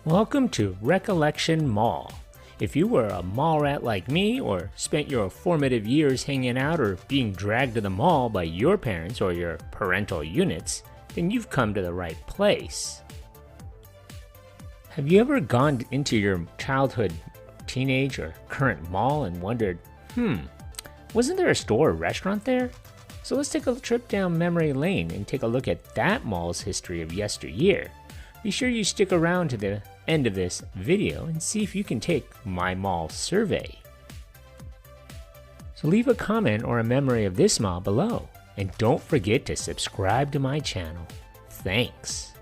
Welcome to Recollection Mall. If you were a mall rat like me, or spent your formative years hanging out or being dragged to the mall by your parents or your parental units, then you've come to the right place. Have you ever gone into your childhood, teenage, or current mall and wondered, wasn't there a store or restaurant there? So let's take a trip down memory lane and take a look at that mall's history of yesteryear. Be sure you stick around to the end of this video and see if you can take my mall survey. So leave a comment or a memory of this mall below, and don't forget to subscribe to my channel. Thanks.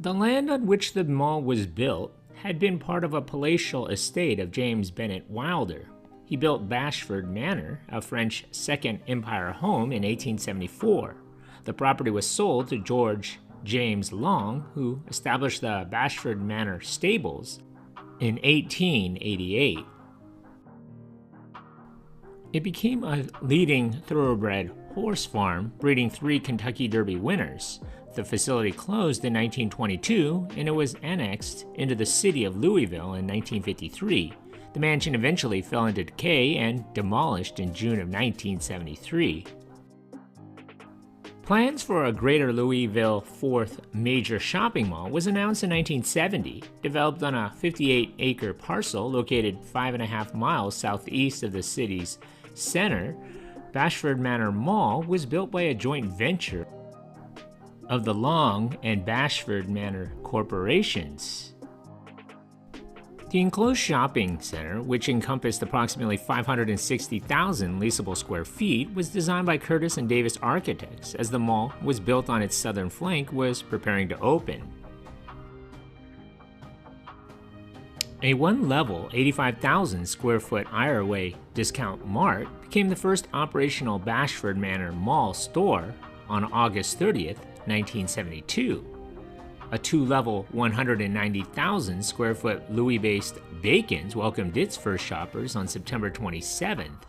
The land on which the mall was built had been part of a palatial estate of James Bennett Wilder. He built Bashford Manor, a French Second Empire home, in 1874. The property was sold to George James Long, who established the Bashford Manor stables in 1888. It became a leading thoroughbred horse farm, breeding 3 Kentucky Derby winners. The facility closed in 1922, and it was annexed into the city of Louisville in 1953. The mansion eventually fell into decay and demolished in June of 1973. Plans for a greater Louisville fourth major shopping mall was announced in 1970. Developed on a 58-acre parcel located 5.5 miles southeast of the city's center, Bashford Manor Mall was built by a joint venture of the Long and Bashford Manor corporations. The enclosed shopping center, which encompassed approximately 560,000 leasable square feet, was designed by Curtis and Davis Architects, as the mall was built on its southern flank was preparing to open. A one-level, 85,000 square foot Ironway Discount Mart became the first operational Bashford Manor Mall store on August 30th, 1972. A 2-level, 190,000 square foot Louis-based Bacon's welcomed its first shoppers on September 27th.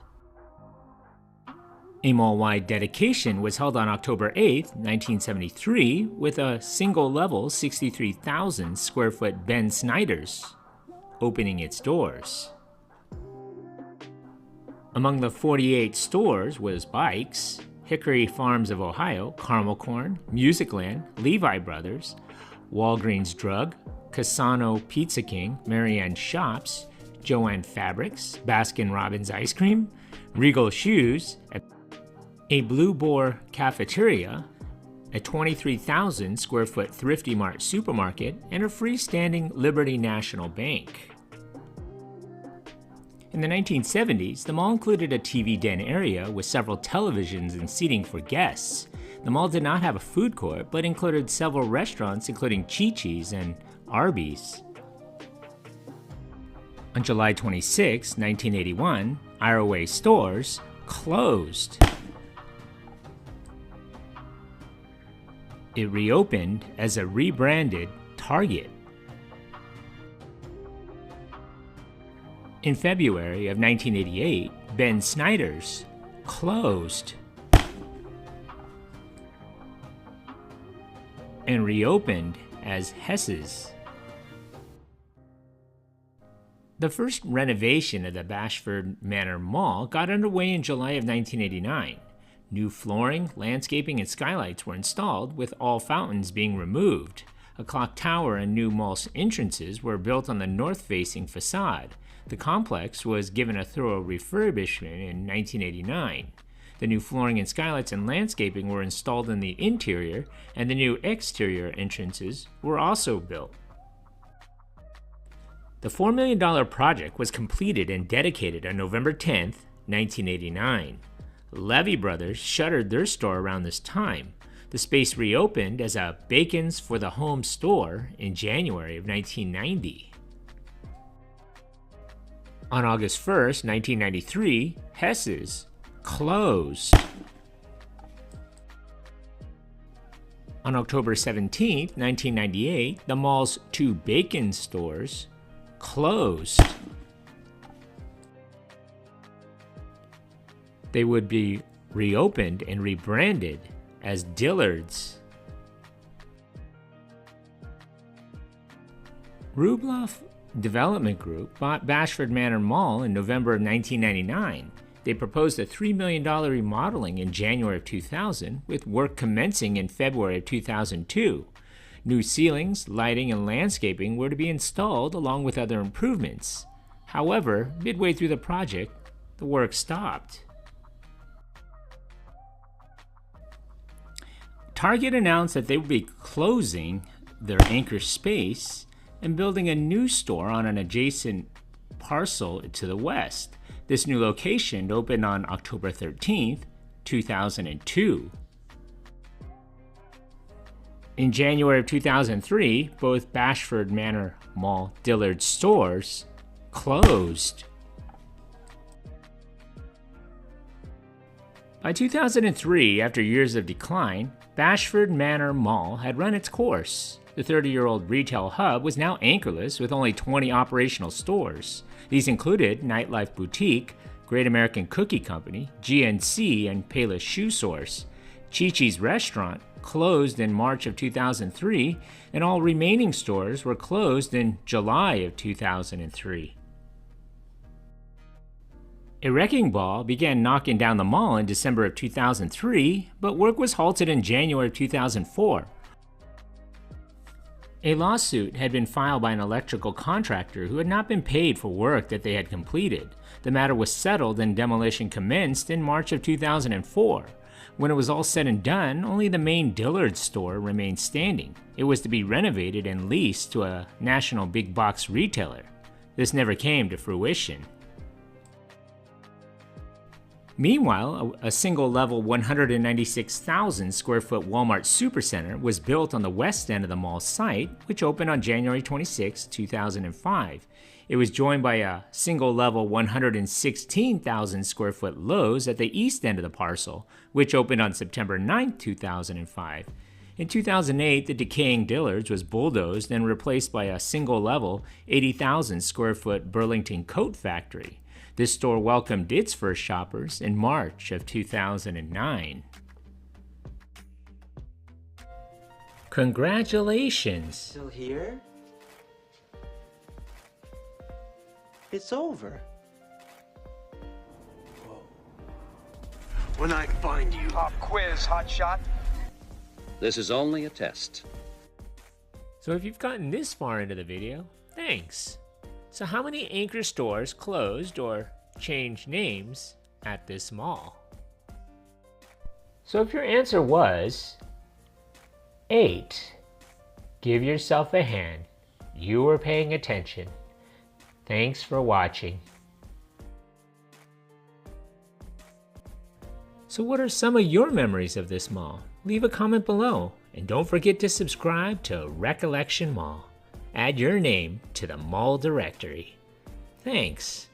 A mall-wide dedication was held on October 8th, 1973, with a single-level, 63,000 square foot Ben Snyder's opening its doors. Among the 48 stores was Bikes, Hickory Farms of Ohio, Caramel Corn, Musicland, Levi Brothers, Walgreens Drug, Casano Pizza King, Marianne Shops, Joanne Fabrics, Baskin-Robbins Ice Cream, Regal Shoes, a Blue Boar Cafeteria, a 23,000 square foot Thrifty Mart supermarket, and a freestanding Liberty National Bank. In the 1970s, the mall included a TV den area with several televisions and seating for guests. The mall did not have a food court, but included several restaurants including Chi-Chi's and Arby's. On July 26, 1981, Ironway stores closed. It reopened as a rebranded Target. In February of 1988, Ben Snyder's closed and reopened as Hess's. The first renovation of the Bashford Manor Mall got underway in July of 1989. New flooring, landscaping, and skylights were installed, with all fountains being removed. A clock tower and new mall entrances were built on the north-facing facade. The complex was given a thorough refurbishment in 1989. The new flooring and skylights and landscaping were installed in the interior, and the new exterior entrances were also built. The $4 million project was completed and dedicated on November 10, 1989. Levy Brothers shuttered their store around this time. The space reopened as a Bacon's for the Home store in January of 1990. On August 1, 1993, Hess's closed. On October 17, 1998, the mall's 2 Bacon stores closed. They would be reopened and rebranded as Dillard's. Rubloff Development Group bought Bashford Manor Mall in November of 1999. They proposed a $3 million remodeling in January of 2000, with work commencing in February of 2002. New ceilings, lighting, and landscaping were to be installed along with other improvements. However, midway through the project, the work stopped. Target announced that they would be closing their anchor space and building a new store on an adjacent parcel to the west. This new location opened on October 13th, 2002. In January of 2003, both Bashford Manor Mall Dillard's stores closed. By 2003, after years of decline, Bashford Manor Mall had run its course. The 30-year-old retail hub was now anchorless with only 20 operational stores. These included Nightlife Boutique, Great American Cookie Company, GNC, and Payless Shoe Source. Chi-Chi's restaurant closed in March of 2003, and all remaining stores were closed in July of 2003. A wrecking ball began knocking down the mall in December of 2003, but work was halted in January of 2004. A lawsuit had been filed by an electrical contractor who had not been paid for work that they had completed. The matter was settled and demolition commenced in March of 2004. When it was all said and done, only the main Dillard's store remained standing. It was to be renovated and leased to a national big box retailer. This never came to fruition. Meanwhile, a single-level 196,000 square foot Walmart Supercenter was built on the west end of the mall site, which opened on January 26, 2005. It was joined by a single-level 116,000 square foot Lowe's at the east end of the parcel, which opened on September 9, 2005. In 2008, the decaying Dillard's was bulldozed and replaced by a single-level 80,000 square foot Burlington Coat Factory. This store welcomed its first shoppers in March of 2009. Congratulations! Still here? It's over. Whoa. When I find you... Pop quiz, hotshot. This is only a test. So if you've gotten this far into the video, thanks! So how many anchor stores closed or changed names at this mall? So if your answer was 8, give yourself a hand. You were paying attention. Thanks for watching. So what are some of your memories of this mall? Leave a comment below, and don't forget to subscribe to Recollection Mall. Add your name to the mall directory. Thanks.